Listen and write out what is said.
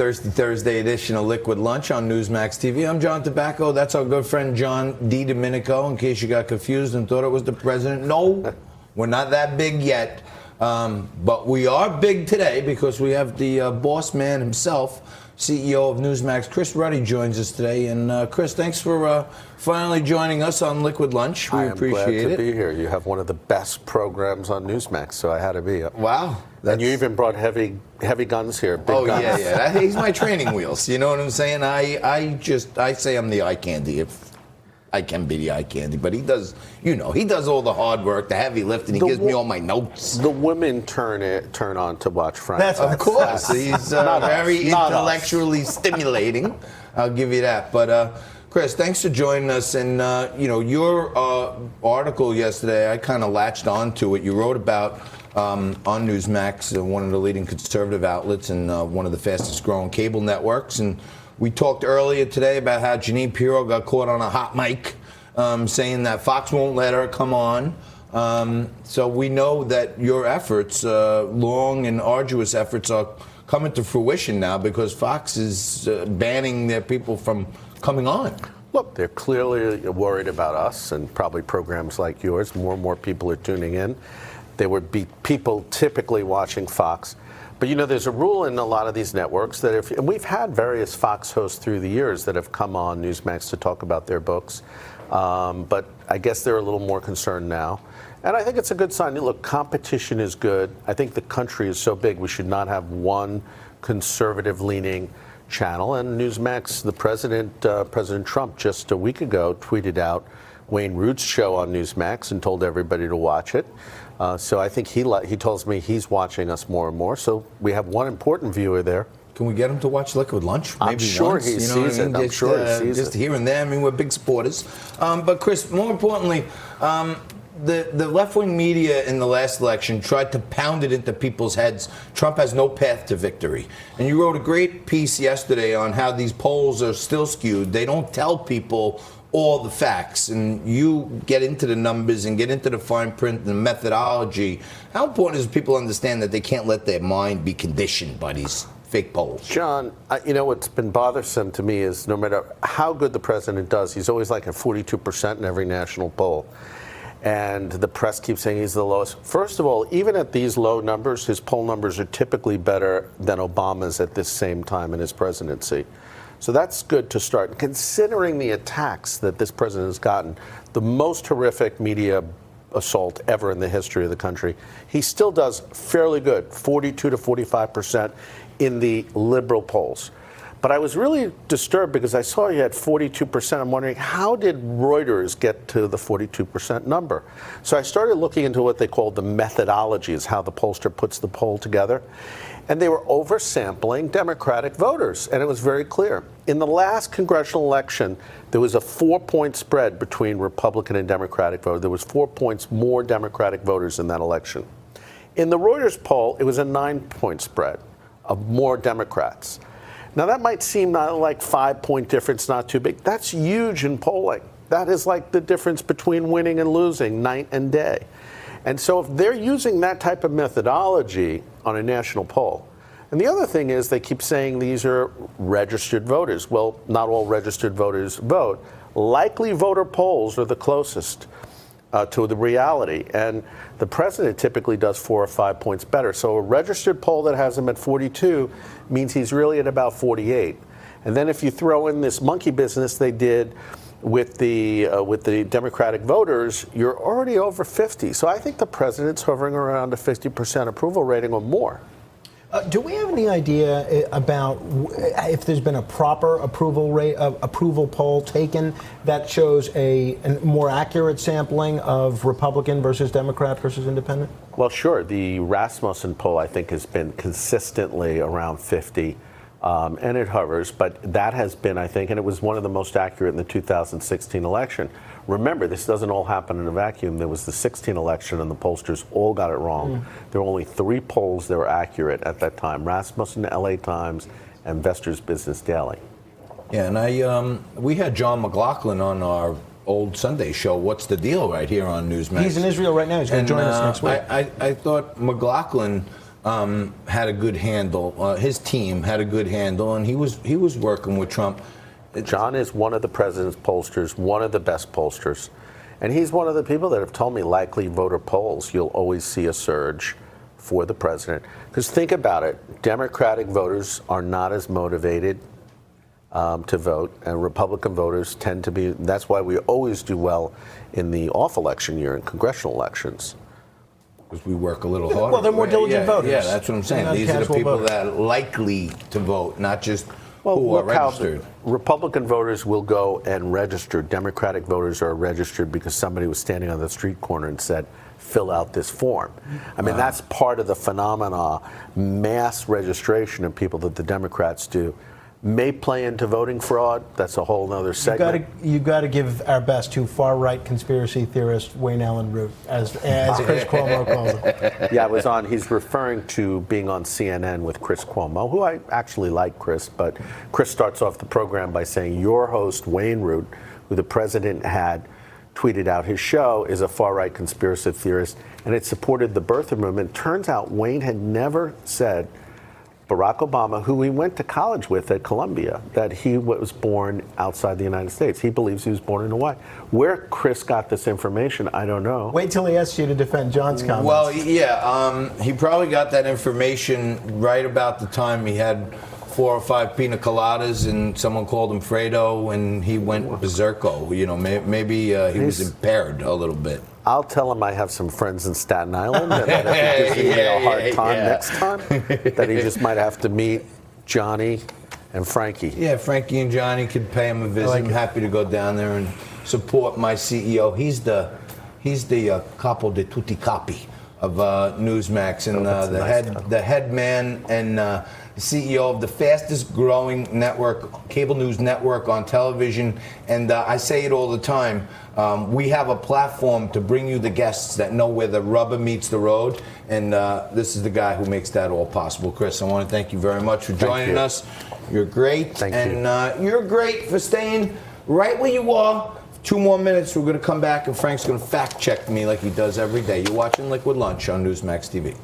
Thursday edition of Liquid Lunch on Newsmax TV. I'm John Tobacco. That's our good friend John D. Domenico, in case you got confused and thought it was the president. No, we're not that big yet. But we are big today because we have the boss man himself, CEO of Newsmax, Chris Ruddy, joins us today. And Chris, thanks for finally joining us on Liquid Lunch. We appreciate it. I'm glad to be here. You have one of the best programs on Newsmax, so I had to be. Wow. And you even brought heavy guns here. Big guns. Yeah. He's my training wheels. You know what I'm saying? I say I'm the eye candy. If I can be the eye candy, but he does, he does all the hard work, the heavy lifting. He gives me all my notes. The women turn on to watch Frank. Of course. He's very intellectually stimulating. I'll give you that. But Chris, thanks for joining us. And your article yesterday, I kind of latched onto it. You wrote about on Newsmax, one of the leading conservative outlets and one of the fastest growing cable networks. And we talked earlier today about how Jeanine Pirro got caught on a hot mic saying that Fox won't let her come on. So we know that your efforts, long and arduous efforts, are coming to fruition now because Fox is banning their people from coming on. Look, they're clearly worried about us and probably programs like yours. More and more people are tuning in. There would be people typically watching Fox. But, there's a rule in a lot of these networks that and we've had various Fox hosts through the years that have come on Newsmax to talk about their books. But I guess they're a little more concerned now. And I think it's a good sign. Look, competition is good. I think the country is so big, we should not have one conservative-leaning channel. And Newsmax, the President Trump, just a week ago, tweeted out Wayne Root's show on Newsmax and told everybody to watch it. So I think he tells me he's watching us more and more. So we have one important viewer there. Can we get him to watch Liquid Lunch? Maybe I'm sure once, he sees it. I'm sure he sees it. Just here and there. I mean, we're big supporters. But Chris, more importantly, the left-wing media in the last election tried to pound it into people's heads. Trump has no path to victory. And you wrote a great piece yesterday on how these polls are still skewed. They don't tell people all the facts, and you get into the numbers and get into the fine print and the methodology. How important is it people understand that they can't let their mind be conditioned by these fake polls? John, what's been bothersome to me is no matter how good the president does, he's always like at 42% in every national poll. And the press keeps saying he's the lowest. First of all, even at these low numbers, his poll numbers are typically better than Obama's at this same time in his presidency. So that's good to start. Considering the attacks that this president has gotten, the most horrific media assault ever in the history of the country, he still does fairly good, 42 to 45% in the liberal polls. But I was really disturbed because I saw he had 42%. I'm wondering, how did Reuters get to the 42% number? So I started looking into what they call the methodologies, how the pollster puts the poll together. And they were oversampling Democratic voters, and it was very clear. In the last congressional election, there was a 4-point spread between Republican and Democratic voters. There was 4 points more Democratic voters in that election. In the Reuters poll, it was a 9-point spread of more Democrats. Now, that might seem not like 5-point difference, not too big. That's huge in polling. That is like the difference between winning and losing night and day. And so if they're using that type of methodology on a national poll, and the other thing is they keep saying these are registered voters. Well, not all registered voters vote. Likely voter polls are the closest to the reality. And the president typically does 4 or 5 points better. So a registered poll that has him at 42 means he's really at about 48. And then if you throw in this monkey business they did with the Democratic voters, you're already over 50. So I think the president's hovering around a 50% approval rating or more. Do we have any idea about if there's been a proper approval poll taken that shows a more accurate sampling of Republican versus Democrat versus Independent? Well, sure. The Rasmussen poll, I think, has been consistently around 50. And it hovers, but that has been, I think, and it was one of the most accurate in the 2016 election. Remember, this doesn't all happen in a vacuum. There was the 16 election, and the pollsters all got it wrong. There were only 3 polls that were accurate at that time: Rasmussen, LA Times, and Investors Business Daily. Yeah, and we had John McLaughlin on our old Sunday show, What's the Deal, right here on Newsmax. He's in Israel right now. He's going to join us next week. I thought McLaughlin had a good handle. His team had a good handle, and he was working with Trump. John is one of the president's pollsters, one of the best pollsters. And he's one of the people that have told me likely voter polls, you'll always see a surge for the president. Because think about it, Democratic voters are not as motivated to vote, and Republican voters tend to be. That's why we always do well in the off-election year in congressional elections. Because we work a little harder. Well, they're more diligent voters. Yeah, that's what I'm saying. These are the people that are likely to vote, not just who are registered. Republican voters will go and register. Democratic voters are registered because somebody was standing on the street corner and said, fill out this form. I mean, that's part of the phenomena, mass registration of people that the Democrats do. May play into voting fraud. That's a whole other segment. You got to give our best to far-right conspiracy theorist Wayne Allen Root, as Chris Cuomo calls him. Yeah, I was on. He's referring to being on CNN with Chris Cuomo, who I actually like Chris, but Chris starts off the program by saying your host Wayne Root, who the president had tweeted out his show, is a far-right conspiracy theorist, and it supported the birther movement. Turns out Wayne had never said Barack Obama, who he went to college with at Columbia, that he was born outside the United States. He believes he was born in Hawaii. Where Chris got this information, I don't know. Wait till he asks you to defend John's comments. Well, yeah, he probably got that information right about the time he had 4 or 5 pina coladas and someone called him Fredo and he went berserko. You know, maybe he was impaired a little bit. I'll tell him I have some friends in Staten Island and that if he gives me a hard time next time, that he just might have to meet Johnny and Frankie. Yeah, Frankie and Johnny could pay him a visit. I'm happy to go down there and support my CEO. He's the capo de tutti capi of Newsmax and the head man and CEO of the fastest growing network, cable news network on television. And I say it all the time. We have a platform to bring you the guests that know where the rubber meets the road. And this is the guy who makes that all possible. Chris, I want to thank you very much for joining us. You're great. Thank you. And you're great for staying right where you are. 2 more minutes, we're going to come back and Frank's going to fact check me like he does every day. You're watching Liquid Lunch on Newsmax TV.